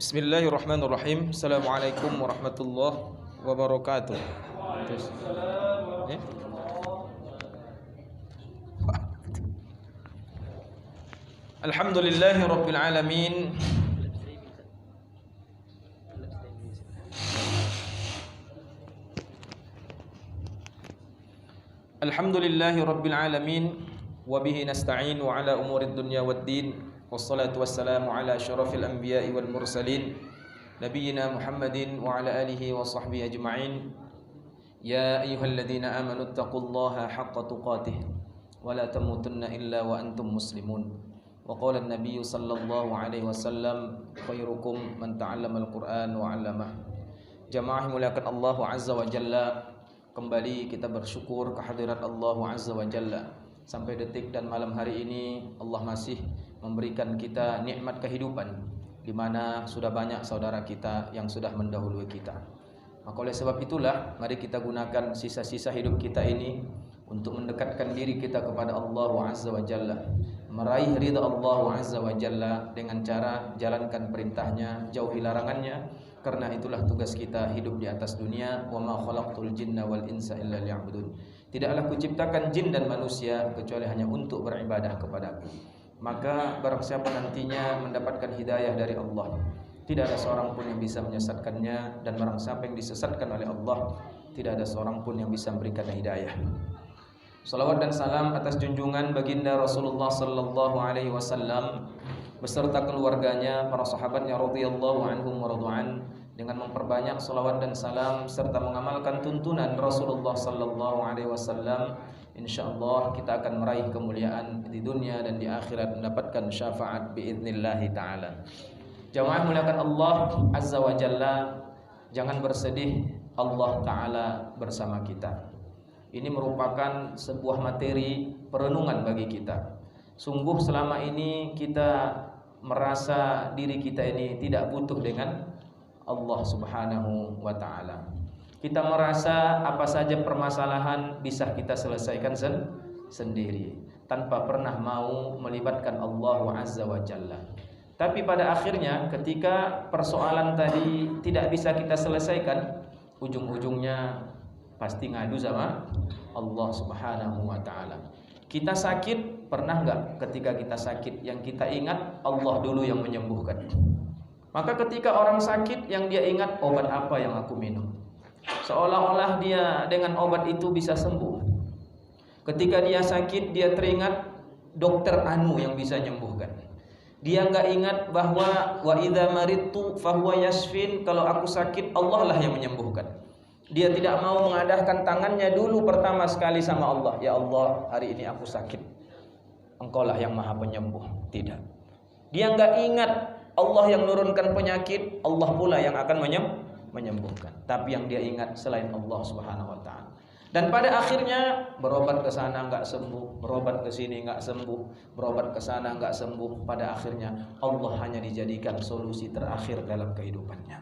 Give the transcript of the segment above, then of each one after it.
Bismillahirrahmanirrahim. Assalamualaikum warahmatullahi wabarakatuh. Terus, ya? Alhamdulillahi rabbil alamin. Alhamdulillahi rabbil alamin. Wa bihi nasta'in wa ala umurid dunya waddin. Wassalatu wassalamu ala asyrafil anbiya'i wal mursalin Nabiyyina Muhammadin wa ala alihi wa sahbihi ajma'in. Ya ayyuhalladzina amanu taqullaha haqqa tuqatih wa la tamutunna illa wa antum muslimun. Wa qala an-nabiyyu sallallahu alaihi wasallam khairukum man ta'allama al-Qur'an wa 'allamah. Jamaah muliakan Allah azza wa jalla, kembali kita bersyukur kehadirat Allah azza wa jalla. Sampai detik dan malam hari ini Allah masih memberikan kita nikmat kehidupan, di mana sudah banyak saudara kita yang sudah mendahului kita. Maka oleh sebab itulah mari kita gunakan sisa-sisa hidup kita ini untuk mendekatkan diri kita kepada Allah Azza wa Jalla, meraih ridha Allah Azza wa Jalla dengan cara jalankan perintahnya, jauhi larangannya. Karena itulah tugas kita hidup di atas dunia. Wa ma khalaqtul jinna wal insa illa liya'budun. Tidaklah kuciptakan jin dan manusia kecuali hanya untuk beribadah kepadaku. Maka barang siapa nantinya mendapatkan hidayah dari Allah, tidak ada seorang pun yang bisa menyesatkannya. Dan barang siapa yang disesatkan oleh Allah, tidak ada seorang pun yang bisa memberikan hidayah. Salawat dan salam atas junjungan baginda Rasulullah sallallahu alaihi wasallam beserta keluarganya, para sahabatnya radhiyallahu anhum wa radha'an, dengan memperbanyak salawat dan salam serta mengamalkan tuntunan Rasulullah sallallahu alaihi wasallam, insyaallah kita akan meraih kemuliaan di dunia dan di akhirat, mendapatkan syafaat biiznillah taala. Jamaah muliakan Allah azza wa jalla, jangan bersedih, Allah taala bersama kita. Ini merupakan sebuah materi perenungan bagi kita. Sungguh selama ini kita merasa diri kita ini tidak butuh dengan Allah subhanahu wa ta'ala. Kita merasa apa saja permasalahan bisa kita selesaikan sendiri, tanpa pernah mau melibatkan Allah azza wa jalla. Tapi pada akhirnya ketika persoalan tadi tidak bisa kita selesaikan, ujung-ujungnya pasti ngadu sama Allah subhanahu wa ta'ala. Kita sakit, pernah enggak ketika kita sakit yang kita ingat Allah dulu yang menyembuhkan? Maka ketika orang sakit yang dia ingat, obat apa yang aku minum? Seolah-olah dia dengan obat itu bisa sembuh. Ketika dia sakit, dia teringat dokter anu yang bisa menyembuhkan. Dia enggak ingat bahwa wa idza maridtu fahuwa yashfin, kalau aku sakit Allah lah yang menyembuhkan. Dia tidak mau mengadahkan tangannya dulu pertama sekali sama Allah. Ya Allah, hari ini aku sakit, Engkaulah yang maha penyembuh. Tidak. Dia enggak ingat Allah yang menurunkan penyakit, Allah pula yang akan menyembuhkan. Tapi yang dia ingat selain Allah subhanahu wa ta'ala. Dan pada akhirnya berobat ke sana enggak sembuh, berobat ke sini enggak sembuh, berobat ke sana enggak sembuh. Pada akhirnya Allah hanya dijadikan solusi terakhir dalam kehidupannya.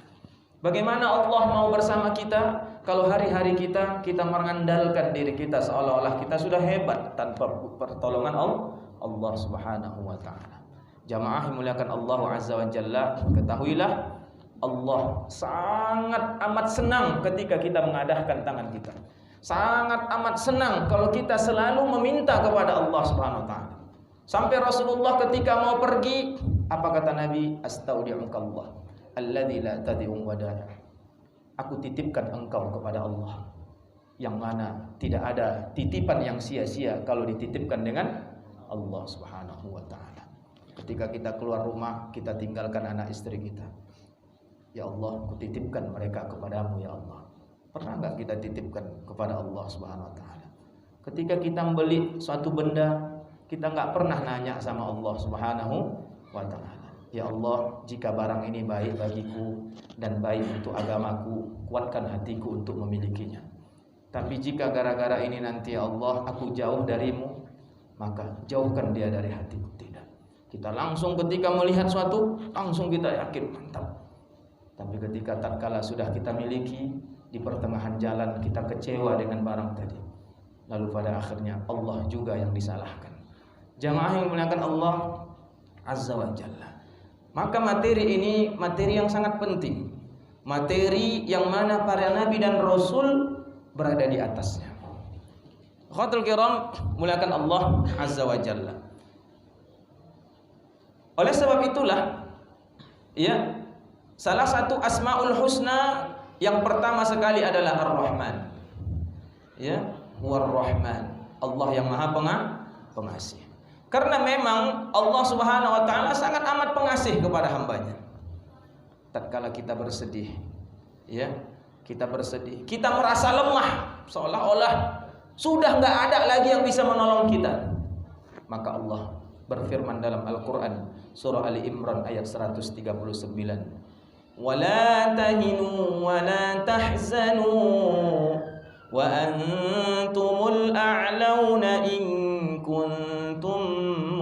Bagaimana Allah mau bersama kita kalau hari-hari kita mengandalkan diri kita seolah-olah kita sudah hebat tanpa pertolongan Allah subhanahu wa ta'ala. Jamaah muliakan Allah azza wa jalla, ketahuilah Allah sangat amat senang ketika kita mengadahkan tangan kita. Sangat amat senang kalau kita selalu meminta kepada Allah subhanahu wa ta'ala. Sampai Rasulullah ketika mau pergi, apa kata Nabi? Astaudi'ukallah alladzi la tadi'u wadana. Aku titipkan engkau kepada Allah, yang mana tidak ada titipan yang sia-sia kalau dititipkan dengan Allah subhanahu wa ta'ala. Ketika kita keluar rumah, kita tinggalkan anak istri kita. Ya Allah, kutitipkan mereka kepadamu ya Allah. Pernah enggak kita titipkan kepada Allah subhanahu wa ta'ala? Ketika kita membeli suatu benda, kita enggak pernah nanya sama Allah subhanahu wa ta'ala. Ya Allah, jika barang ini baik bagiku dan baik untuk agamaku, kuatkan hatiku untuk memilikinya. Tapi jika gara-gara ini nanti ya Allah aku jauh darimu, maka jauhkan dia dari hatiku. Tidak. Kita langsung ketika melihat suatu, langsung kita yakin, mantap. Tapi ketika tatkala sudah kita miliki, di pertengahan jalan kita kecewa dengan barang tadi, lalu pada akhirnya Allah juga yang disalahkan. Jamaah yang memuliakan Allah azza wa jalla, Maka materi ini materi yang sangat penting. Materi yang mana para nabi dan rasul berada di atasnya. Khawatul kiram, muliakan Allah Azza wa Jalla. Oleh sebab itulah, ya, salah satu asmaul husna yang pertama sekali adalah Ar-Rahman. Ya, War-Rahman. Allah yang Maha Pengasih. Karena memang Allah Subhanahu wa taala sangat amat pengasih kepada hambanya. Tatkala kita bersedih, ya, kita bersedih, kita merasa lemah, seolah-olah sudah enggak ada lagi yang bisa menolong kita. Maka Allah berfirman dalam Al-Qur'an surah Ali Imran ayat 139, "Wala tahinu wala tahzanu wa antumul a'launa in kuntum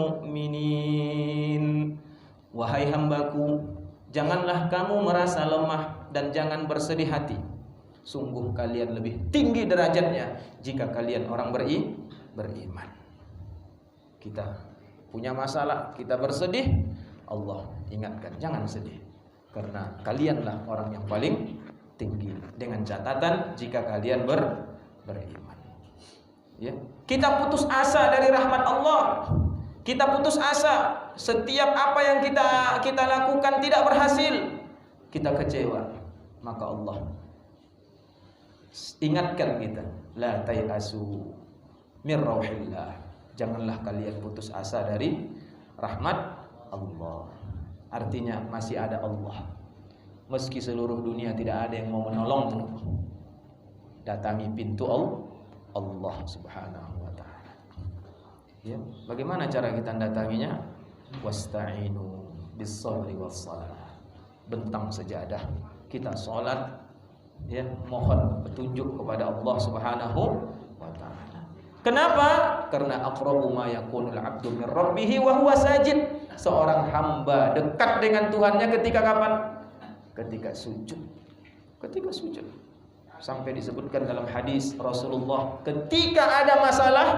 mu'minin." Wahai hambaku, janganlah kamu merasa lemah dan jangan bersedih hati. Sungguh kalian lebih tinggi derajatnya jika kalian orang beriman. Kita punya masalah, kita bersedih, Allah ingatkan jangan sedih, karena kalianlah orang yang paling tinggi, dengan catatan jika kalian beriman. Ya. Kita putus asa dari rahmat Allah. Kita putus asa, setiap apa yang kita lakukan tidak berhasil, kita kecewa. Maka Allah ingatkan kita, la tayasu mir rauhillah. Janganlah kalian putus asa dari rahmat Allah. Artinya masih ada Allah. Meski seluruh dunia tidak ada yang mau menolongmu, datangi pintu Allah Subhanahu wa taala. Ya, bagaimana cara kita datanginya? Wasta'inu bis-sabri was-salah. Bentang sejadah, kita salat, ya, mohon petunjuk kepada Allah Subhanahu wa taala. Kenapa? Karena aqrabu ma yakunul 'abdu min rabbih wa huwa sajid. Seorang hamba dekat dengan Tuhannya ketika kapan? Ketika sujud. Ketika sujud. Sampai disebutkan dalam hadis Rasulullah, ketika ada masalah,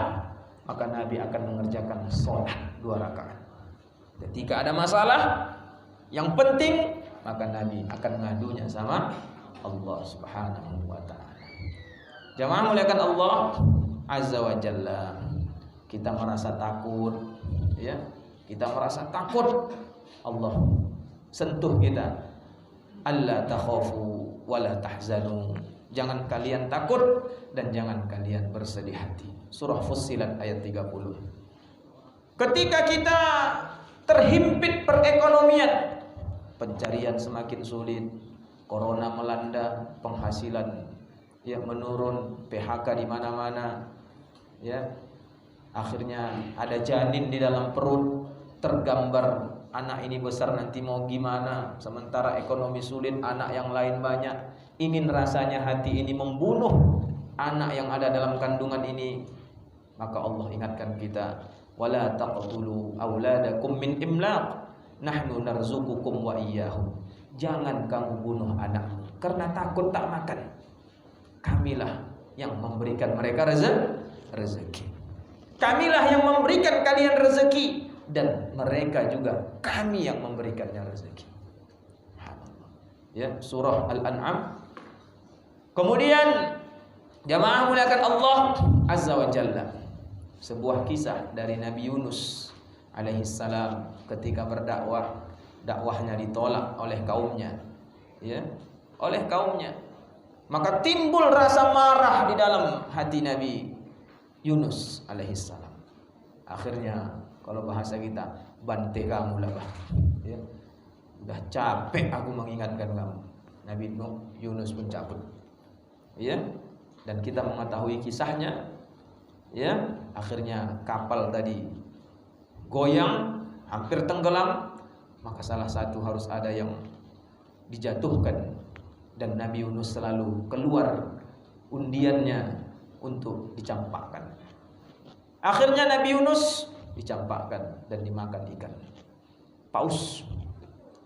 maka Nabi akan mengerjakan sholat 2 rakaat. Ketika ada masalah yang penting, maka Nabi akan ngadunya sama Allah Subhanahu wa taala. Jamaah muliakan Allah Azza wa Jalla. Kita merasa takut, ya. Kita merasa takut, Allah sentuh kita. Alla takhafu wala tahzanu. Jangan kalian takut dan jangan kalian bersedih hati. Surah Fussilat ayat 30. Ketika kita terhimpit perekonomian, pencarian semakin sulit, corona melanda, penghasilan ya menurun, PHK di mana-mana, ya. Akhirnya ada janin di dalam perut, tergambar anak ini besar nanti mau gimana, sementara ekonomi sulit, anak yang lain banyak. Ingin rasanya hati ini membunuh anak yang ada dalam kandungan ini. Maka Allah ingatkan kita, wala taqtulu auladakum min imlaq, nahnu narzuqukum wa iyyahum. Jangan kamu bunuh anakmu karena takut tak makan. Kamilah yang memberikan mereka rezeki. Kamilah yang memberikan kalian rezeki, dan mereka juga kami yang memberikannya rezeki. Ya, surah Al-An'am. Kemudian jamaah muliakan Allah Azza wa Jalla, sebuah kisah dari Nabi Yunus alaihi salam ketika berdakwah, dakwahnya ditolak oleh kaumnya, ya, oleh kaumnya. Maka timbul rasa marah di dalam hati Nabi Yunus alaihi salam. Akhirnya kalau bahasa kita, bante kamu lah, bah. Ya. Udah capek aku mengingatkan kamu. Nabi Yunus pun cabut. Ya. Dan kita mengetahui kisahnya. Ya, akhirnya kapal tadi goyang, hampir tenggelam. Maka salah satu harus ada yang dijatuhkan, dan Nabi Yunus selalu keluar undiannya untuk dicampakkan. Akhirnya Nabi Yunus dicampakkan dan dimakan ikan paus.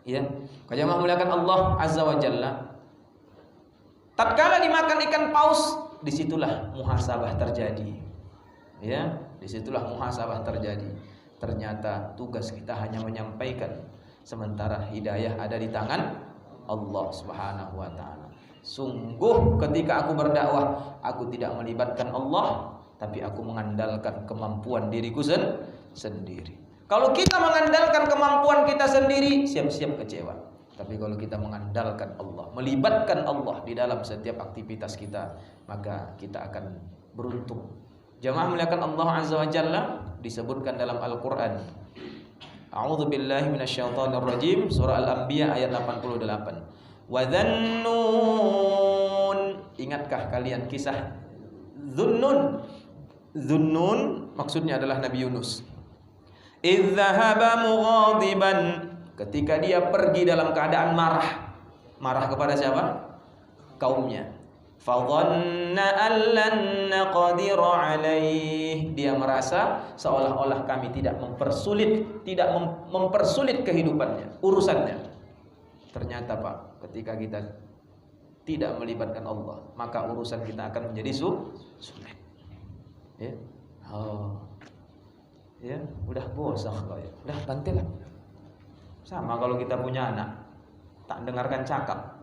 Ya, jamaah muliakan Allah Azza wa Jalla. Tatkala dimakan ikan paus, disitulah muhasabah terjadi. Ya, disitulah muhasabah terjadi. Ternyata tugas kita hanya menyampaikan, sementara hidayah ada di tangan Allah Subhanahu wa taala. Sungguh ketika aku berdakwah, aku tidak melibatkan Allah, tapi aku mengandalkan kemampuan diriku sendiri. Kalau kita mengandalkan kemampuan kita sendiri, siap-siap kecewa. Tapi kalau kita mengandalkan Allah, melibatkan Allah di dalam setiap aktivitas kita, maka kita akan beruntung. Jamaah muliakan Allah Azza wa Jalla, disebutkan dalam Al-Qur'an. A'udzu billahi minasyaitonir rajim, surah Al-Anbiya ayat 88. Wa dhannun, ingatkah kalian kisah Dhunnun? Dhunnun maksudnya adalah Nabi Yunus. Idz dzahaba mughadiban, ketika dia pergi dalam keadaan marah. Marah kepada siapa? Kaumnya. Fadhanna an lan naqdir alaih, dia merasa seolah-olah kami tidak mempersulit kehidupannya, urusannya. Ternyata Pak, ketika kita tidak melibatkan Allah, maka urusan kita akan menjadi sulit. Ya. Oh. Ya, udah bosan kau ya. Udah bantelah. Sama kalau kita punya anak, tak dengarkan cakap.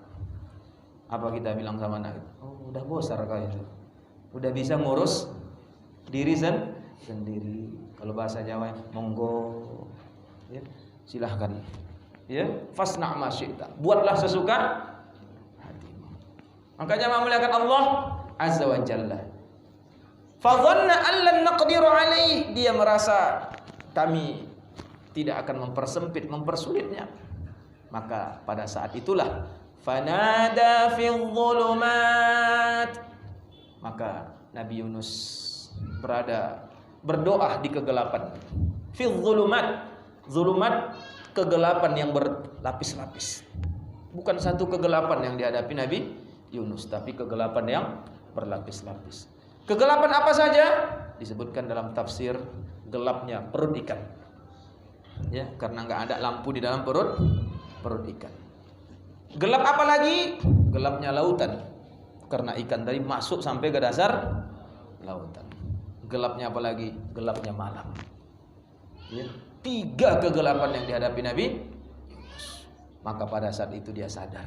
Apa kita bilang sama anak? Oh, udah bosan kau itu. Udah bisa ngurus diri sendiri. Kalau bahasa Jawa, monggo. Ya, silahkan. Ya, fasna' ma syi'ta. Buatlah sesuka hatimu. Makanya memuliakan Allah Azza wa Jalla. Fadhanna an lan naqdiru alaih, dia merasa kami tidak akan mempersulitnya. Maka pada saat itulah fanada fil dhulumat, maka Nabi Yunus berdoa di kegelapan. Fil dhulumat, zulumat kegelapan yang berlapis-lapis. Bukan satu kegelapan yang dihadapi Nabi Yunus, tapi kegelapan yang berlapis-lapis. Kegelapan apa saja? Disebutkan dalam tafsir, gelapnya perut ikan. Ya, karena nggak ada lampu di dalam perut ikan. Gelap apa lagi? Gelapnya lautan. Karena ikan tadi masuk sampai ke dasar lautan. Gelapnya apa lagi? Gelapnya malam. Ya. 3 kegelapan yang dihadapi Nabi Yunus. Maka pada saat itu dia sadar,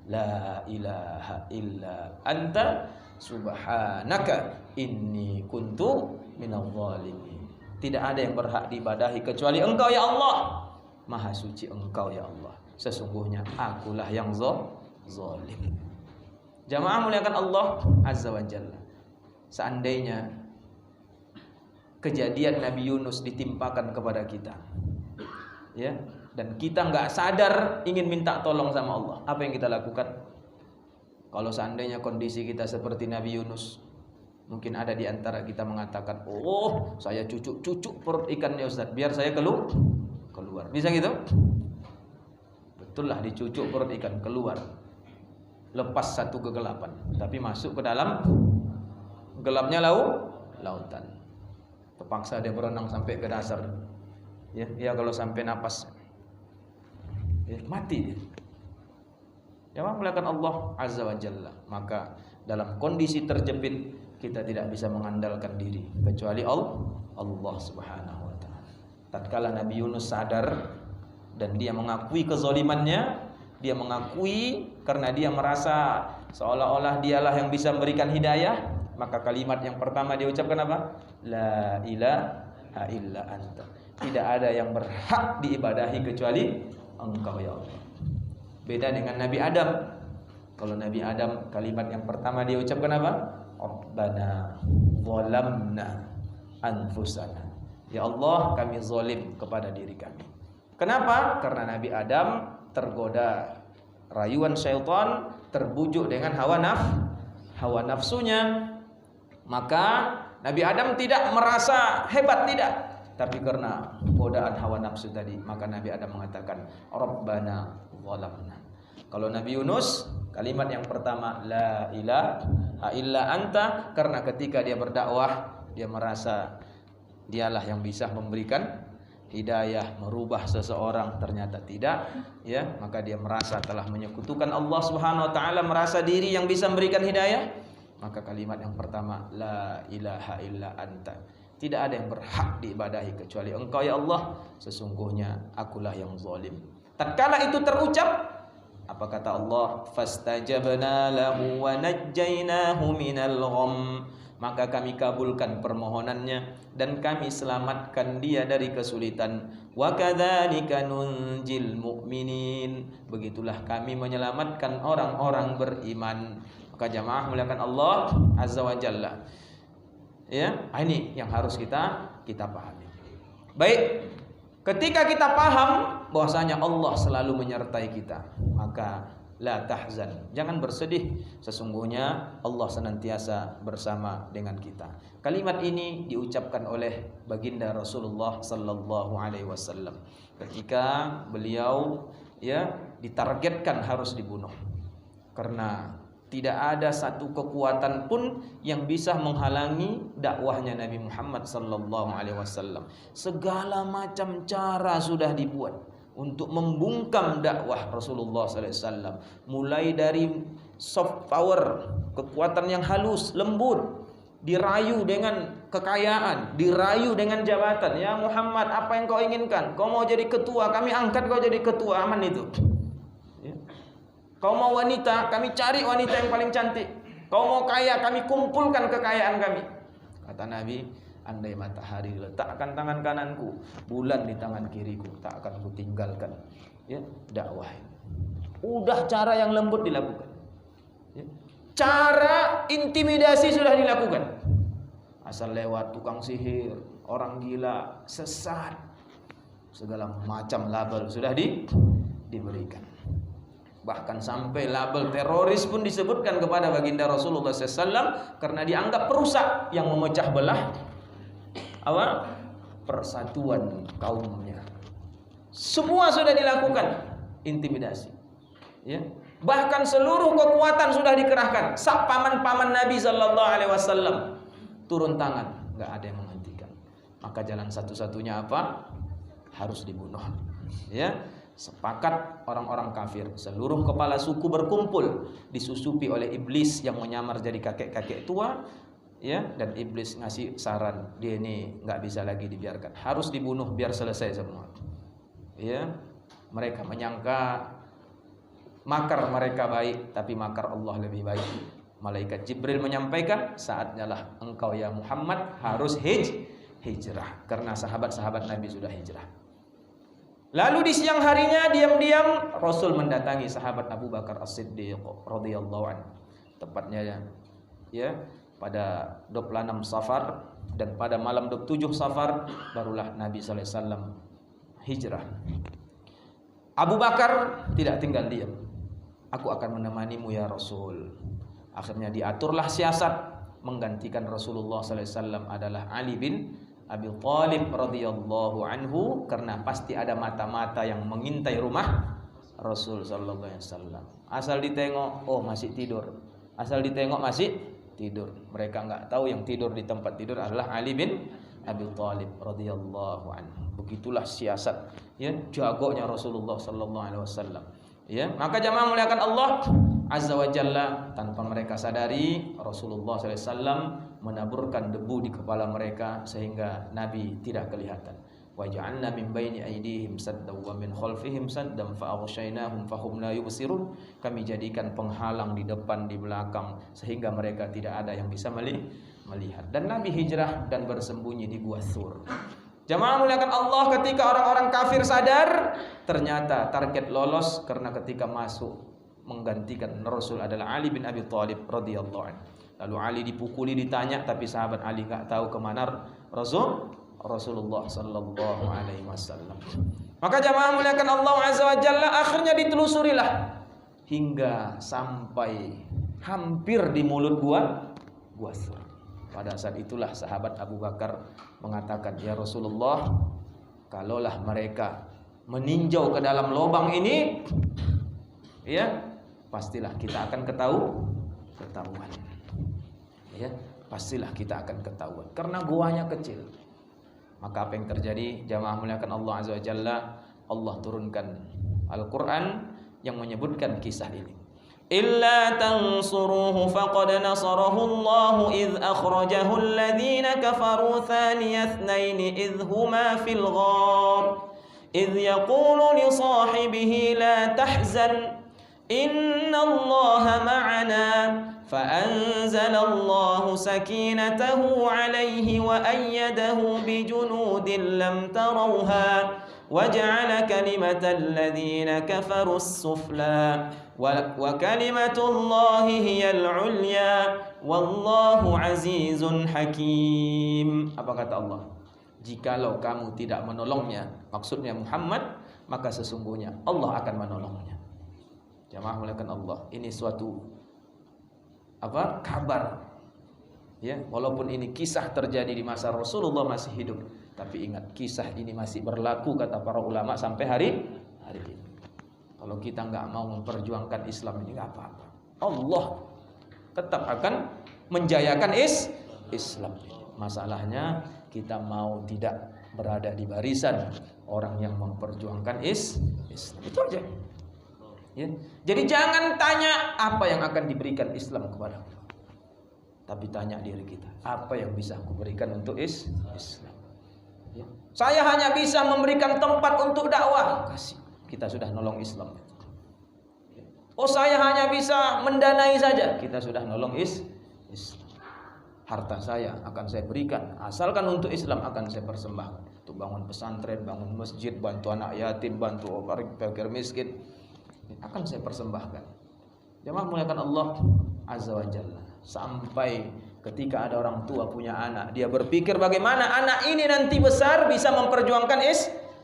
la ilaha illa anta subhanaka inni kuntu minadh dhalimin. Tidak ada yang berhak diibadahi kecuali Engkau ya Allah. Maha suci Engkau ya Allah. Sesungguhnya akulah yang zalim. Jamaah muliakan Allah Azza wa Jalla. Seandainya kejadian Nabi Yunus ditimpakan kepada kita, ya, dan kita nggak sadar ingin minta tolong sama Allah, apa yang kita lakukan? Kalau seandainya kondisi kita seperti Nabi Yunus, mungkin ada di antara kita mengatakan, oh saya cucuk perut ikannya Ustaz, biar saya keluar. Bisa gitu? Betul lah, dicucuk perut ikan keluar, lepas satu kegelapan, tapi masuk ke dalam gelapnya lautan. Terpaksa dia berenang sampai ke dasar. Ya kalau sampai napas, ya, mati dia. Ya, muliakan Allah Azza wa Jalla. Maka dalam kondisi terjepit kita tidak bisa mengandalkan diri kecuali Allah Subhanahu wa taala. Tatkala Nabi Yunus sadar dan dia mengakui kezalimannya, dia mengakui karena dia merasa seolah-olah dialah yang bisa memberikan hidayah, maka kalimat yang pertama dia ucapkan apa? La ilaha illa anta. Tidak ada yang berhak diibadahi kecuali Engkau ya Allah. Beda dengan Nabi Adam. Kalau Nabi Adam, kalimat yang pertama dia ucapkan apa? Rabbana zalamna anfusana. Ya Allah, kami zalim kepada diri kami. Kenapa? Karena Nabi Adam tergoda rayuan syaitan, terbujuk dengan hawa nafsunya. Maka Nabi Adam tidak merasa hebat, tidak, tapi karena godaan hawa nafsu tadi, maka Nabi Adam mengatakan Rabbana zalamna. Kalau Nabi Yunus, kalimat yang pertama la ilaha illa anta, karena ketika dia berdakwah dia merasa dialah yang bisa memberikan hidayah, merubah seseorang, ternyata tidak, ya, maka dia merasa telah menyekutukan Allah Subhanahu wa taala, merasa diri yang bisa memberikan hidayah. Maka kalimat yang pertama la ilaha illa anta, tidak ada yang berhak diibadahi kecuali Engkau ya Allah, sesungguhnya akulah yang zalim. Tatkala itu terucap, apa kata Allah? Fastajabna lahu wa najjaynahu minal gham. Maka kami kabulkan permohonannya dan kami selamatkan dia dari kesulitan. Wa kadzalika nunjil mu'minin. Begitulah kami menyelamatkan orang-orang beriman. Maka jamaah muliakan Allah Azza wa Jalla. Ya, ini yang harus kita pahami. Baik. Ketika kita paham bahwasanya Allah selalu menyertai kita, maka la tahzan, jangan bersedih, sesungguhnya Allah senantiasa bersama dengan kita. Kalimat ini diucapkan oleh baginda Rasulullah sallallahu alaihi wasallam ketika beliau ditargetkan harus dibunuh. Karena tidak ada satu kekuatan pun yang bisa menghalangi dakwahnya Nabi Muhammad sallallahu alaihi wasallam. Segala macam cara sudah dibuat untuk membungkam dakwah Rasulullah sallallahu alaihi wasallam. Mulai dari soft power, kekuatan yang halus, lembut, dirayu dengan kekayaan, dirayu dengan jabatan. Ya Muhammad, apa yang kau inginkan? Kau mau jadi ketua, kami angkat kau jadi ketua, aman itu. Kau mau wanita, kami cari wanita yang paling cantik. Kau mau kaya, kami kumpulkan kekayaan kami. Kata Nabi, andai matahari letakkan tangan kananku, bulan di tangan kiriku, tak akan ku tinggalkan. Ya, dakwah. Udah cara yang lembut dilakukan. Ya. Cara intimidasi sudah dilakukan. Asal lewat tukang sihir, orang gila, sesat, segala macam label sudah diberikan. Bahkan sampai label teroris pun disebutkan kepada baginda Rasulullah SAW karena dianggap perusak yang memecah belah persatuan kaumnya. Semua sudah dilakukan intimidasi. Ya. Bahkan seluruh kekuatan sudah dikerahkan. Sak paman-paman Nabi Sallallahu Alaihi Wasallam turun tangan, nggak ada yang menghentikan. Maka jalan satu-satunya apa? Harus dibunuh. Ya. Sepakat orang-orang kafir, seluruh kepala suku berkumpul, disusupi oleh iblis yang menyamar jadi kakek-kakek tua, ya, dan iblis ngasih saran, dia ini nggak bisa lagi dibiarkan, harus dibunuh biar selesai semua. Ya, mereka menyangka makar mereka baik, tapi makar Allah lebih baik. Malaikat Jibril menyampaikan, saatnya lah engkau ya Muhammad harus hijrah, karena sahabat-sahabat Nabi sudah hijrah. Lalu di siang harinya diam-diam Rasul mendatangi sahabat Abu Bakar As-Siddiq radhiyallahu anhu. Tepatnya ya pada 26 Safar dan pada malam 27 Safar barulah Nabi sallallahu alaihi wasallam hijrah. Abu Bakar tidak tinggal diam. Aku akan menemanimu ya Rasul. Akhirnya diaturlah siasat menggantikan Rasulullah sallallahu alaihi wasallam adalah Ali bin Abi Thalib radhiyallahu anhu, karena pasti ada mata-mata yang mengintai rumah Rasul sallallahu alaihi wasallam. Asal ditengok, oh masih tidur. Asal ditengok masih tidur. Mereka enggak tahu yang tidur di tempat tidur adalah Ali bin Abi Thalib radhiyallahu anhu. Begitulah siasat ya jagonya Rasulullah sallallahu alaihi wasallam. Ya, maka jamaah muliakan Allah Azza wa Jalla, tanpa mereka sadari Rasulullah sallallahu alaihi wasallam menaburkan debu di kepala mereka sehingga Nabi tidak kelihatan. Wa ja'alna min baini aydihim saddan wa min khalfihim saddan fa aghshaynahum fahum la yubsirun. Kami jadikan penghalang di depan di belakang sehingga mereka tidak ada yang bisa melihat. Dan Nabi hijrah dan bersembunyi di Gua Tsur. Jamaah muliakan Allah, ketika orang-orang kafir sadar ternyata target lolos, karena ketika masuk menggantikan Rasul adalah Ali bin Abi Thalib radhiyallahu anhu. Lalu Ali dipukuli, ditanya, tapi sahabat Ali enggak tahu kemana Rasulullah sallallahu alaihi wasallam. Maka jamaah muliakan Allah Azza wa Jalla, akhirnya ditelusurilah hingga sampai hampir di mulut Gua Tsur. Pada saat itulah sahabat Abu Bakar mengatakan, ya Rasulullah, kalaulah mereka meninjau ke dalam lubang ini, ya pastilah kita akan ketahuan. Ya, pastilah kita akan ketahuan karena guanya kecil. Maka apa yang terjadi? Jamaah muliakan Allah Azza wa Jalla, Allah turunkan Al-Qur'an yang menyebutkan kisah ini. Illa tansuruhu faqad nasarahu Allah idh akhrajahu alladhina kafaru thaniya ithnaini idh huma fil ghar idh yaqulu li sahibihi la tahzan innallaha ma'ana فأنزل الله سكينته عليه وأيده بجنود لم تروها وجعل كلمة الذين كفروا السفلى وكلمة الله هي العليا والله عزيز حكيم. Apa kata Allah? Jikalau kamu tidak menolongnya, maksudnya Muhammad, maka sesungguhnya Allah akan menolongnya. Jamaah muliakan Allah, ini suatu kabar, ya, walaupun ini kisah terjadi di masa Rasulullah masih hidup, tapi ingat, kisah ini masih berlaku kata para ulama sampai hari ini. Kalau kita nggak mau memperjuangkan Islam ini nggak apa-apa, Allah tetap akan menjayakan Islam. Masalahnya kita mau tidak berada di barisan orang yang memperjuangkan Islam, itu aja. Ya. Jadi jangan tanya apa yang akan diberikan Islam kepada kita, tapi tanya diri kita, apa yang bisa aku berikan untuk Islam. Ya. Saya hanya bisa memberikan tempat untuk dakwah, kasih, kita sudah nolong Islam. Oh, saya hanya bisa mendanai saja, kita sudah nolong Islam. Harta saya akan saya berikan, asalkan untuk Islam akan saya persembahkan, untuk bangun pesantren, bangun masjid, bantu anak yatim, bantu fakir miskin, akan saya persembahkan. Jemaah muliakan Allah Azza wa Jalla. Sampai ketika ada orang tua punya anak, dia berpikir bagaimana anak ini nanti besar bisa memperjuangkan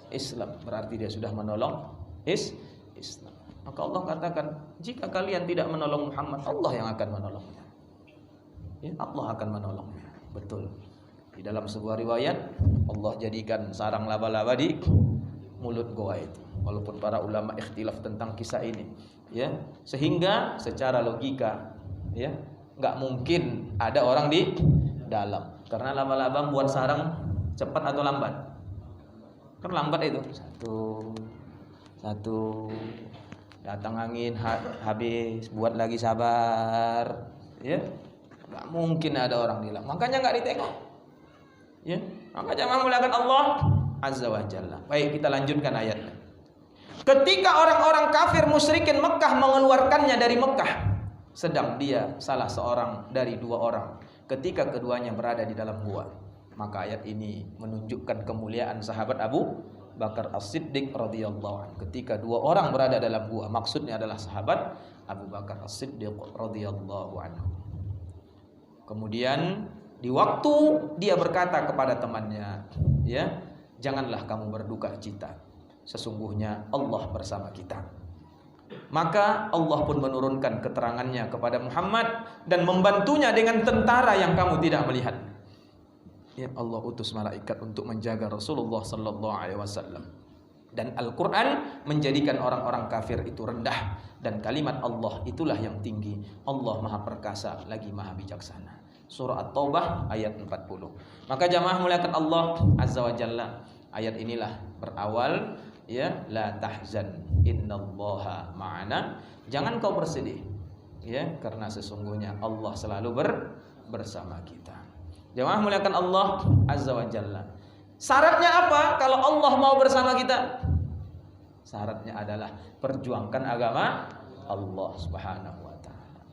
Islam, berarti dia sudah menolong Islam. Maka Allah katakan, jika kalian tidak menolong Muhammad, Allah yang akan menolongnya. Ya, Allah akan menolongnya. Betul. Di dalam sebuah riwayat, Allah jadikan sarang laba-laba di mulut goa itu. Walaupun para ulama ikhtilaf tentang kisah ini, ya, sehingga secara logika, ya, nggak mungkin ada orang di dalam, karena laba-laba buat sarang cepat atau lambat? Kan lambat itu, satu datang angin habis, buat lagi sabar, ya, nggak mungkin ada orang di dalam, makanya nggak ditengok, ya. Maka jamaah muliakan Allah Azza wa Jalla. Baik, kita lanjutkan ayatnya. Ketika orang-orang kafir musyrikin Mekah mengeluarkannya dari Mekah, sedang dia salah seorang dari dua orang, ketika keduanya berada di dalam gua, maka ayat ini menunjukkan kemuliaan sahabat Abu Bakar As-Siddiq radhiyallahu anhu. Ketika dua orang berada dalam gua, maksudnya adalah sahabat Abu Bakar As-Siddiq radhiyallahu anhu. Kemudian di waktu dia berkata kepada temannya, ya, janganlah kamu berduka cita, sesungguhnya Allah bersama kita. Maka Allah pun menurunkan keterangannya kepada Muhammad dan membantunya dengan tentara yang kamu tidak melihat. Ya, Allah utus malaikat untuk menjaga Rasulullah sallallahu alaihi wasallam. Dan Al-Qur'an menjadikan orang-orang kafir itu rendah, dan kalimat Allah itulah yang tinggi. Allah Maha Perkasa lagi Maha Bijaksana. Surah At-Taubah ayat 40. Maka jamaah muliakan Allah Azza wa Jalla, ayat inilah berawal, ya, la tahzan innallaha ma'ana, jangan kau bersedih, ya, karena sesungguhnya Allah selalu bersama kita. Jamaah muliakan Allah Azza wa Jalla. Syaratnya apa kalau Allah mau bersama kita? Syaratnya adalah perjuangkan agama Allah Subhanahu wa taala.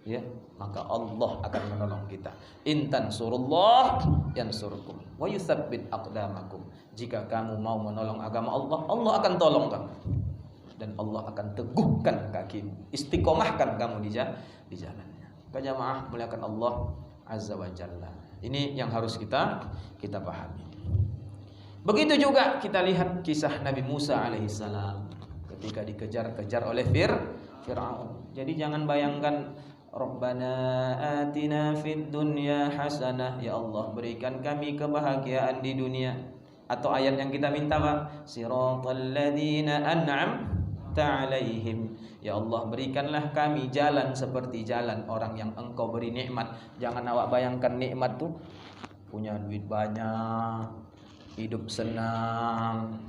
Ya, maka Allah akan menolong kita. In tansurullah yansurkum wa yutsabbit aqdamakum. Jika kamu mau menolong agama Allah, Allah akan tolong kamu. Dan Allah akan teguhkan kakimu, istiqomahkan kamu di jalannya. Jamaah muliakan Allah Azza wa Jalla. Ini yang harus kita pahami. Begitu juga kita lihat kisah Nabi Musa alaihissalam ketika dikejar-kejar oleh Fir'aun. Jadi jangan bayangkan Rabbana atina fid dunya hasanah, ya Allah berikan kami kebahagiaan di dunia. Atau ayat yang kita minta Pak, siratal ladzina an'amta alaihim, ya Allah berikanlah kami jalan seperti jalan orang yang Engkau beri nikmat. Jangan awak bayangkan nikmat tuh punya duit banyak, hidup senang,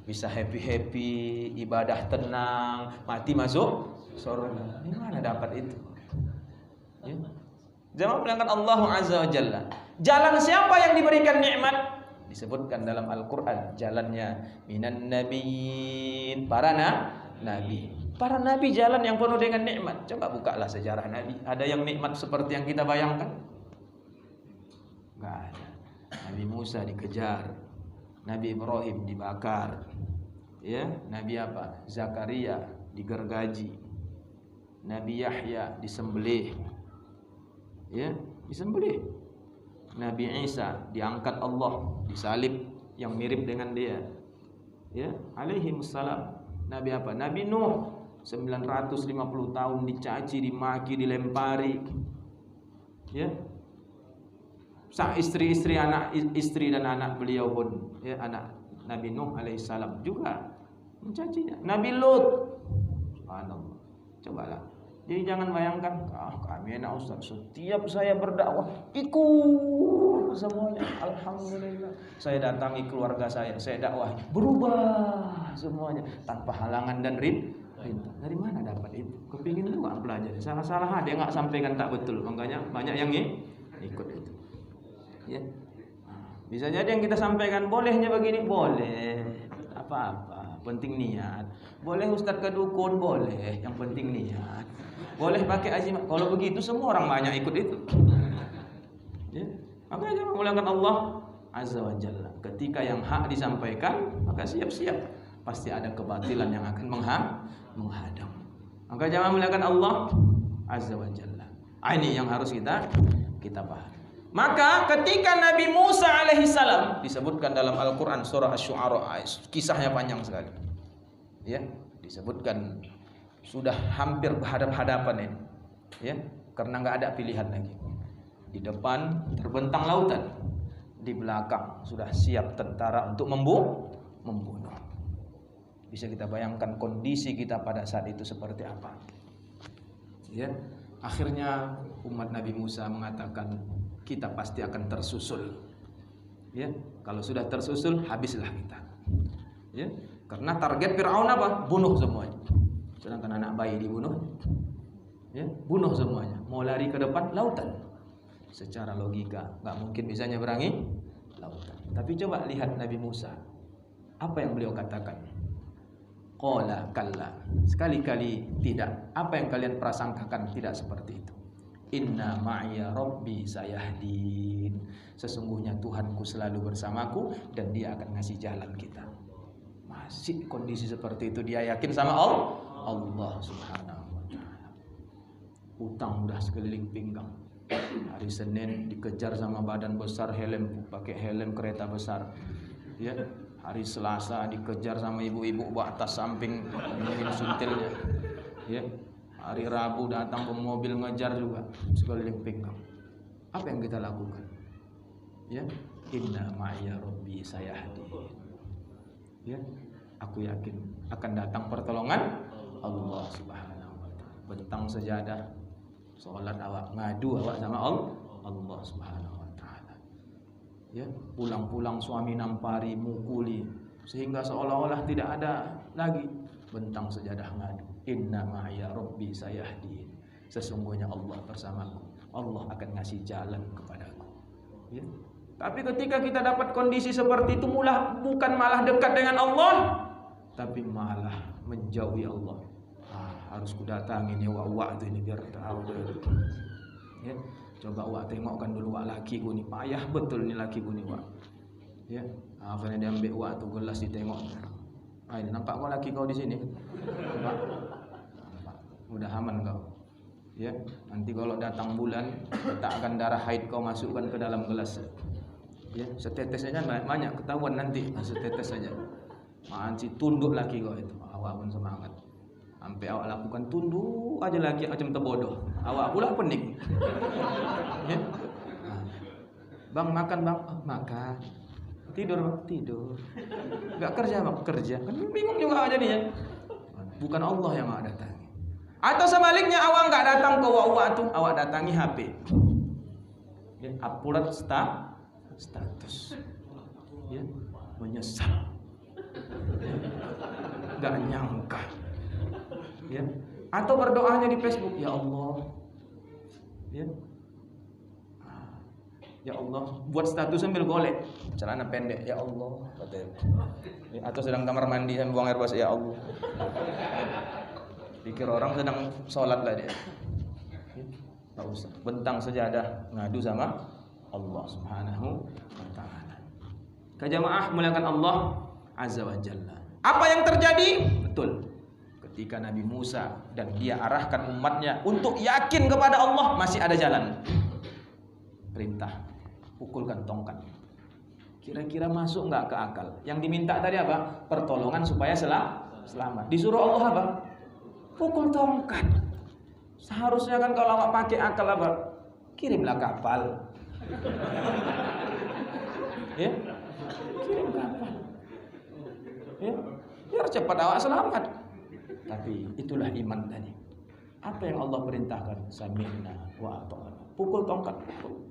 bisa happy, ibadah tenang, mati masuk surga. Ini mana dapat itu? Ya. Jamaah muliakan Allah Azza wa Jalla. Jalan siapa yang diberikan nikmat? disebutkan dalam Al-Quran jalannya minan nabiyyin, para nabi. Para nabi jalan yang penuh dengan nikmat. Coba bukalah sejarah nabi. Ada yang nikmat seperti yang kita bayangkan? Enggak ada. Nabi Musa dikejar, Nabi Ibrahim dibakar, ya, Nabi apa? Zakaria digergaji, Nabi Yahya disembelih, ya, disembelih. Nabi Isa diangkat Allah, disalib yang mirip dengan dia, ya, alaihi wassalam. Nabi apa? Nabi Nuh 950 tahun dicaci, dimaki, dilempari, ya. Istri-istri, anak istri dan anak beliau pun, ya, anak Nabi Nuh alaihissalam juga mencacinya. Nabi Lut, subhanallah. Cobalah. Jadi jangan bayangkan, kami enak Ustaz, setiap saya berdakwah ikut semuanya. Alhamdulillah. Saya datangi keluarga saya dakwah, berubah semuanya tanpa halangan dan rintah. Dari mana dapat itu? Kepingin juga pelajari. Salah-salah ada yang nggak sampaikan tak betul, makanya banyak yang ikut itu. Ya. Bisa jadi yang kita sampaikan bolehnya begini, boleh, apa-apa, penting niat. Boleh Ustaz ke dukun, boleh, yang penting niat. Boleh pakai azimat. Kalau begitu semua orang banyak ikut itu. Ya. Maka jangan mengulangkan Allah Azza wa Jalla. Ketika yang hak disampaikan, maka siap-siap pasti ada kebatilan yang akan menghadang. Maka jangan mengulangkan Allah Azza wa Jalla. Ini yang harus kita paham. Maka ketika Nabi Musa alaihissalam disebutkan dalam Al-Quran surah Asy-Syu'ara, kisahnya panjang sekali, ya, disebutkan sudah hampir berhadap-hadapan ini, ya, karena nggak ada pilihan lagi. Di depan terbentang lautan, di belakang sudah siap tentara untuk membunuh. Bisa kita bayangkan kondisi kita pada saat itu seperti apa, ya. Akhirnya umat Nabi Musa mengatakan, kita pasti akan tersusul, ya. Kalau sudah tersusul, habislah kita, ya. Karena target Fir'aun apa? Bunuh semuanya. Sedangkan anak bayi dibunuh, ya, bunuh semuanya. Mau lari ke depan, lautan. Secara logika nggak mungkin bisa nyeberangi lautan. Tapi coba lihat Nabi Musa, apa yang beliau katakan? Qala kalla, sekali-kali tidak. Apa yang kalian prasangkakan tidak seperti itu. Inna ma'ya rabbi sayahdin. Sesungguhnya Tuhanku selalu bersamaku dan dia akan ngasih jalan kita. Masih kondisi seperti itu dia yakin sama Allah subhanahu wa ta'ala. Utang udah sekeliling pinggang. Hari Senin dikejar sama badan besar, pakai helm kereta besar, ya. Hari Selasa dikejar sama ibu-ibu bawa tas samping ingin suntilnya, ya. Hari Rabu datang mobil ngejar juga sekeliling pinggang. Apa yang kita lakukan? Ya, inna ma'ya rabbi sayahdin. Ya, aku yakin akan datang pertolongan Allah Subhanahu wa taala. Bentang sejadah, salat awak, ngadu awak sama Allah Subhanahu wa taala. Ya, pulang-pulang suami nampari, mukuli, sehingga seolah-olah tidak ada lagi. Bentang sejadah ngadu. Inna ma'ya rabbi sayahdin. Sesungguhnya Allah bersamaku. Allah akan ngasih jalan kepadaku. Ya. Tapi ketika kita dapat kondisi seperti itu, bukan malah dekat dengan Allah, tapi malah menjauhi Allah. Harus kudatangi nih wak itu ini biar tahu deh. Ya. Coba wak tengokkan dulu wak lakiku nih, payah betul nih lakiku nih wak. Ya. Akhirnya dia ambil wak tuh gelas ditengok. Ini nampak kau laki kau di sini. Nampak? Udah aman kau. Ya, nanti kalau datang bulan, letakkan darah haid kau masukkan ke dalam gelas. Ya, setetes saja banyak ketahuan nanti, setetes saja. Anci tunduk laki kau itu. Awak pun semangat. Sampai awak lakukan tunduk aja laki macam terbodoh. Awak pula pening. Ya. Bang makan bang, makan. Tidur bang, tidur. Gak kerja bang, kerja. Kan bingung juga jadinya. Bukan Allah yang awak datangi. Atau sebaliknya awak gak datang ke wak tuh, awak datangi HP. Ya, upload status. Ya, menyesal. Gak nyangka. Ya. Atau berdoanya di Facebook, ya Allah. Ya. Ya Allah, buat status sambil golek celana pendek, ya Allah katanya. Atau sedang kamar mandi sambil buang air basah, ya Allah. Pikir orang sedang sholat lah dia. Enggak usah. Bentang sejadah ngadu sama Allah Subhanahu wa taala. Kejamaah muliakan Allah Azza wa Jalla. Apa yang terjadi? Betul. Ketika Nabi Musa dan dia arahkan umatnya untuk yakin kepada Allah, masih ada jalan. Perintah, pukulkan tongkat. Kira-kira masuk nggak ke akal? Yang diminta tadi apa? Pertolongan supaya selamat. Disuruh Allah apa? Pukul tongkat. Seharusnya kan kalau awak pakai akal apa? Kirimlah kapal. Ya, kirim kapal. Ya, biar cepat awak selamat. Tapi itulah iman tadi. Apa yang Allah perintahkan? Sami'na wa ata'na. Pukul tongkat.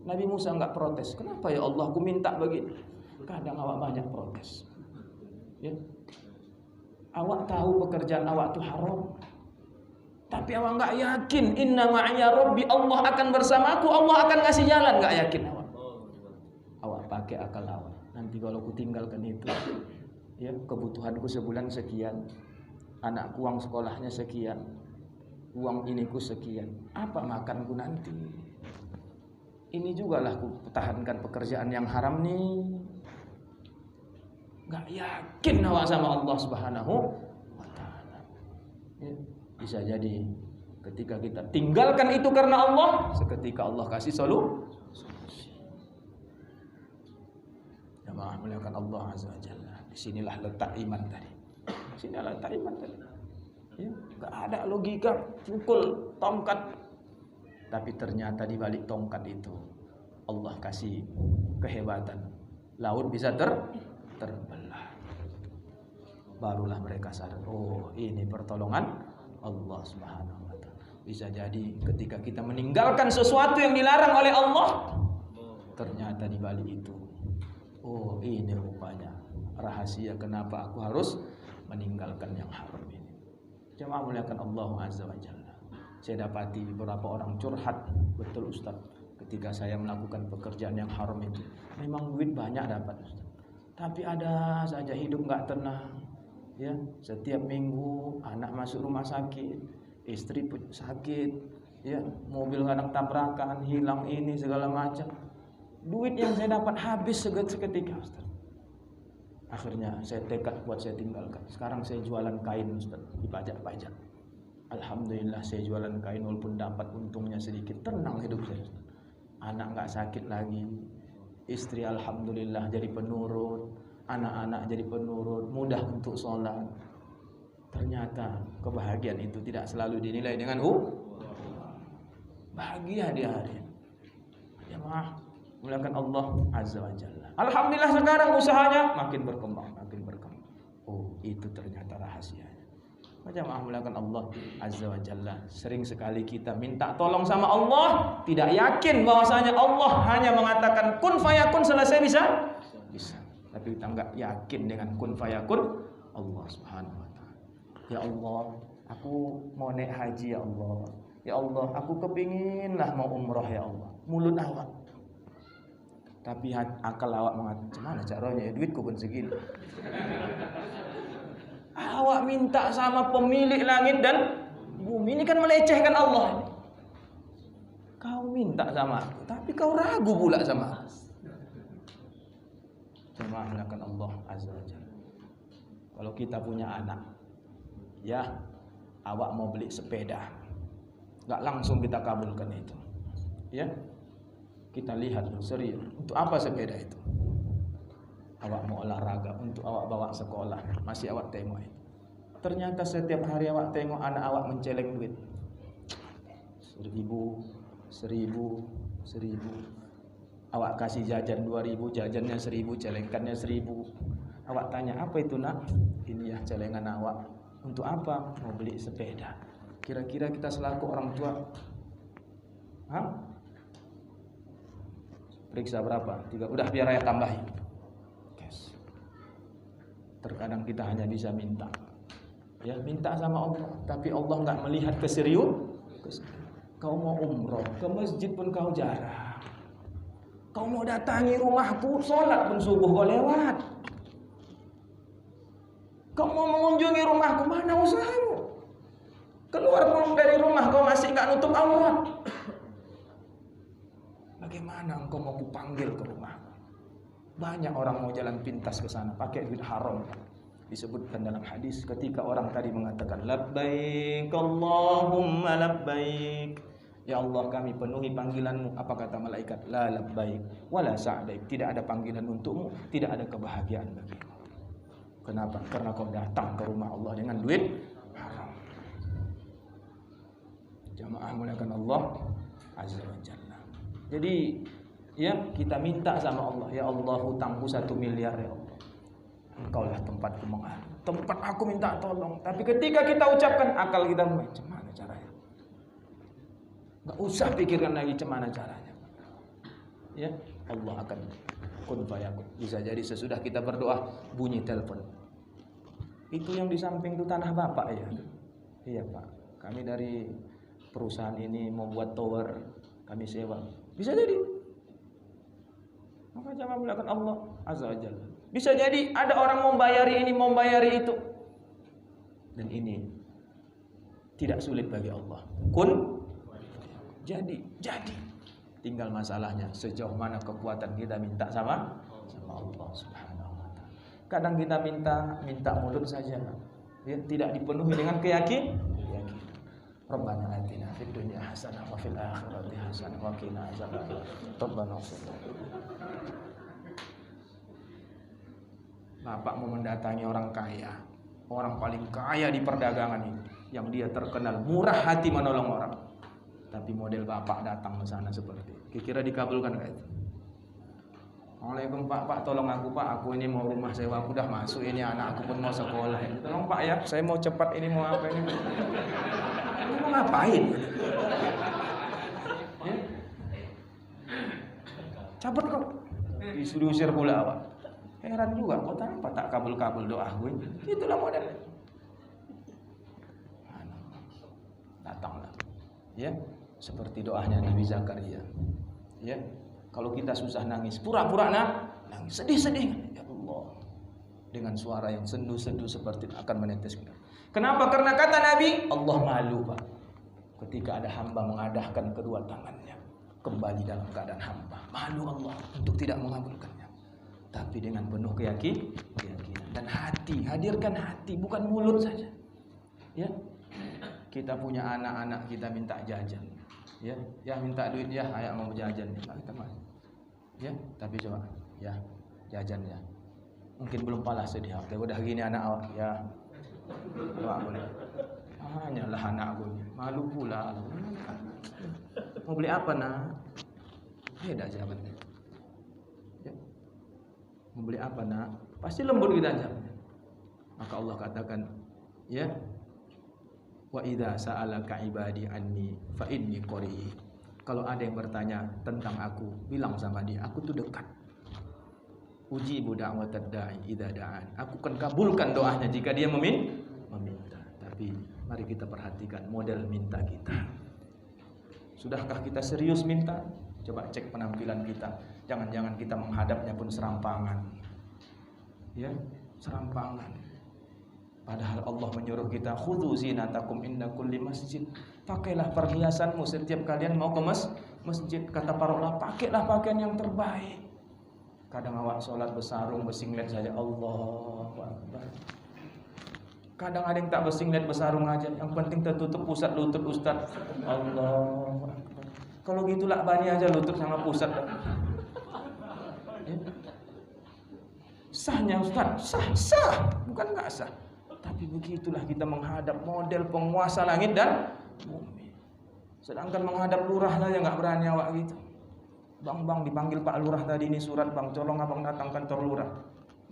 Nabi Musa enggak protes. Kenapa ya Allah, aku minta begini? Kadang awak banyak protes. Ya. Awak tahu pekerjaan awak itu haram. Tapi awak enggak yakin. Inna ma'aya Rabbi, Allah akan bersamaku, Allah akan ngasih jalan. Enggak yakin awak. Awak pakai akal awak. Nanti kalau aku tinggalkan itu, ya, kebutuhanku sebulan sekian. Anakku uang sekolahnya sekian. Uang iniku sekian. Apa makanku nanti? Ini juga lah aku pertahankan pekerjaan yang haram nih. Gak yakin awak sama Allah Subhanahu wa ta'ala. Ya, bisa jadi ketika kita tinggalkan itu karena Allah, seketika Allah kasih solusi. Jamaah muliakan Allah Azza wa Jalla. Disinilah letak iman tadi. Disinilah letak iman tadi. Ya, gak ada logika pukul tongkat. Tapi ternyata di balik tongkat itu Allah kasih kehebatan. Laut bisa terbelah. Barulah mereka sadar, oh ini pertolongan Allah Subhanahu wa ta'ala. Bisa jadi ketika kita meninggalkan sesuatu yang dilarang oleh Allah, ternyata di balik itu, oh ini rupanya rahasia kenapa aku harus meninggalkan yang haram ini. Jemaah muliakan Allah Azza wa Jalla. Saya dapati beberapa orang curhat, betul Ustaz, ketika saya melakukan pekerjaan yang haram itu, memang duit banyak dapat Ustaz, tapi ada saja hidup nggak tenang. Ya, setiap minggu anak masuk rumah sakit, istri sakit, ya, mobil kadang tabrakan, hilang ini segala macam. Duit yang saya dapat habis seketika Ustaz. Akhirnya saya tekad buat saya tinggalkan. Sekarang saya jualan kain Ustaz, dipajak-pajak. Alhamdulillah saya jualan kain walaupun dapat untungnya sedikit, tenang hidup saya. Anak nggak sakit lagi, istri alhamdulillah jadi penurut, anak-anak jadi penurut, mudah untuk sholat. Ternyata kebahagiaan itu tidak selalu dinilai dengan bahagia di hari. Jemaah muliakan Allah Azza wa Jalla. Alhamdulillah sekarang usahanya makin berkembang. Oh, itu ternyata rahasianya. Jemaah muliakan Allah Azza wa Jalla. Sering sekali kita minta tolong sama Allah, tidak yakin bahwasanya Allah hanya mengatakan kun fayakun, selesai bisa. Tapi kita enggak yakin dengan kun fayakun Allah Subhanahu wa ta'ala. Ya Allah, aku mau naik haji ya Allah. Ya Allah, aku kepinginlah mau umroh ya Allah. Mulut awak, tapi akal awak mengatakan, gimana caranya ya, duitku pun segini. Awak minta sama pemilik langit dan bumi, ini kan melecehkan Allah. Kau minta sama aku, tapi kau ragu pula sama aku. Jemaah muliakan Allah Azza wa Jalla. Kalau kita punya anak, ya, awak mau beli sepeda, gak langsung kita kabulkan itu. Ya, kita lihat serius, untuk apa sepeda itu? Awak mau olahraga, untuk awak bawa sekolah, masih awak tengok itu. Ternyata setiap hari awak tengok anak awak menceleng duit 1.000. Awak kasih jajan 2.000, jajannya 1.000, celengannya 1.000. Awak tanya, apa itu nak? Ini ya celengan awak. Untuk apa? Mau beli sepeda. Kira-kira kita selaku orang tua, periksa berapa? 3. Udah biar saya tambahin. Yes. Terkadang kita hanya bisa minta. Ya, minta sama Allah, tapi Allah enggak melihat keseriusan. Kau mau umroh, ke masjid pun kau jarang. Kau mau datangi rumahku, sholat pun subuh kau lewat. Kau mau mengunjungi rumahku, mana usahamu? Keluar pun dari rumah kau masih nggak nutup aurat. Bagaimana engkau mau kupanggil ke rumah? Banyak orang mau jalan pintas ke sana pakai duit haram. Disebutkan dalam hadis ketika orang tadi mengatakan labbaik Allahumma labbaik, ya Allah kami penuhi panggilanmu. Apa kata malaikat? La labbaik wala sa'daik, tidak ada panggilan untukmu, tidak ada kebahagiaan bagimu. Kenapa? Karena kau datang ke rumah Allah dengan duit haram. Jamaah muliakan Allah azza wa jalla. Jadi ya kita minta sama Allah, ya Allah hutangku 1 miliar ya Allah. Engkaulah tempatku mengadu, tempat aku minta tolong. Tapi ketika kita ucapkan, akal kita macam mana caranya? Gak usah pikirkan lagi gimana caranya. Ya, Allah akan kun fayakun. Bisa jadi sesudah kita berdoa bunyi telepon. Itu yang di samping itu tanah Bapak ya. Iya Pak, kami dari perusahaan ini mau buat tower, kami sewa. Bisa jadi. Maka jangan melakukan Allah azza wa jalla. Bisa jadi ada orang mau bayari ini, mau bayari itu. Dan ini tidak sulit bagi Allah. Kun jadi. Tinggal masalahnya sejauh mana kekuatan kita minta sama Allah Subhanahu wa taala. Kadang kita minta mulut saja. Ya, tidak dipenuhi dengan keyakinan. Rabbana atina fid dunya hasanah wa fil akhirati hasanah wa qina azabannar. Rabbana Bapak mau mendatangi orang kaya, orang paling kaya di perdagangan ini, yang dia terkenal murah hati menolong orang. Tapi model Bapak datang ke sana seperti itu. Kira dikabulkan enggak itu? Waalaikumsalam Pak, tolong aku Pak, aku ini mau rumah sewa, aku udah masuk ini, anak aku pun mau sekolah. Tolong Pak ya, saya mau cepat ini, mau apa ini? Mau ngapain? Ya? Cabut kok. Disuruh-usir pula Pak. Heran juga, kok tanpa tak kabul-kabul doa gue. Itulah modelnya. Datanglah. Ya, seperti doanya Nabi Zakaria. Ya, kalau kita susah nangis, pura-pura nangis, sedih-sedih. Ya Allah, dengan suara yang sendu-sendu seperti itu akan menetes kita. Kenapa? Karena kata Nabi, Allah malu Pak, ketika ada hamba mengadahkan kedua tangannya kembali dalam keadaan hamba. Malu Allah untuk tidak mengabulkannya. Tapi dengan penuh keyakinan dan hati, hadirkan hati, bukan mulut saja. Ya, kita punya anak-anak, kita minta jajan. Ya minta duit ya, ayak mau jajan. Kita mah. Ya, tapi coba, ya jajan ya. Mungkin belum palah sedih. Udah gini anak awak, ya. Wah, boleh. Hanyalah anak gue. Malu pula. Mau beli apa nak? Beda jawabannya. Ya. Mau beli apa nak? Pasti lembut kita jawabnya. Maka Allah katakan, ya. Wa idza sa'alaka ibadi anni fa inni qarib. Kalau ada yang bertanya tentang aku, bilang sama dia, aku tuh dekat. Ujibu da'watad da'i idza da'an. Aku akan kabulkan doanya jika dia meminta. Tapi mari kita perhatikan model minta kita. Sudahkah kita serius minta? Coba cek penampilan kita. Jangan-jangan kita menghadapnya pun serampangan. Ya, serampangan. Padahal Allah menyuruh kita khudzu zinatakum inda kulli masjid. Pakailah perhiasanmu setiap kalian mau ke masjid. Kata para ulama, pakailah pakaian yang terbaik. Kadang awak sholat bersarung, bersinglet saja, Allahu Akbar. Kadang ada yang tak bersinglet, bersarung aja, yang penting tertutup pusat lutut ustaz. Allahu Akbar. Kalau gitulah bani aja lutut sama pusat. Ya. Sahnya ustaz, sah, bukan enggak sah. Tapi begitulah kita menghadap model penguasa langit dan bumi. Sedangkan menghadap lurah saja enggak berani awak gitu. Bang, dipanggil Pak Lurah tadi, ini surat bang, tolong abang datang kantor lurah.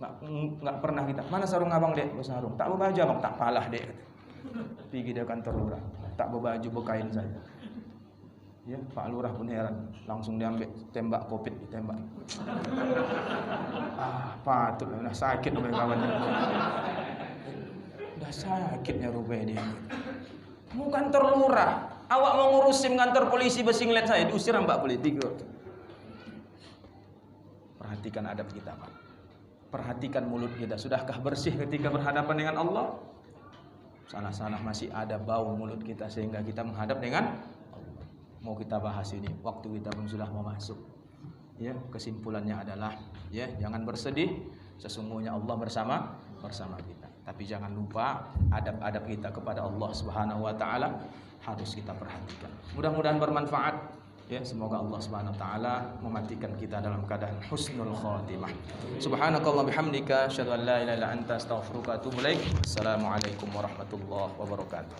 Nggak pernah kita. Mana sarung abang dek? Bersarung. Tak berbaju abang, tak palah dek. Pergi dia kantor lurah, tak berbaju, berkain saja. Ya, Pak Lurah pun heran, langsung diambil tembak kopit, ditembak. Patut, udah sakit rupanya kawannya. Udah sakitnya rupanya dia. Mau kantor lurah, awak mau ngurusin kantor polisi bersinglet saya, diusir Mbak polisi. perhatikan adab kita, Pak. Perhatikan mulut kita, sudahkah bersih ketika berhadapan dengan Allah? Salah-salah masih ada bau mulut kita sehingga kita menghadap dengan Allah. Mau kita bahas ini, waktu kita pun sudah mau masuk. Ya, kesimpulannya adalah ya, jangan bersedih, sesungguhnya Allah bersama kita. Tapi jangan lupa adab-adab kita kepada Allah Subhanahu wa taala harus kita perhatikan. Mudah-mudahan bermanfaat. Ya, semoga Allah Subhanahu wa taala mematikan kita dalam keadaan husnul khatimah. Subhanakallah bihamdika asyhadu an la ilaha illa anta astaghfiruka wa atubu ilaik. Assalamualaikum warahmatullahi wabarakatuh.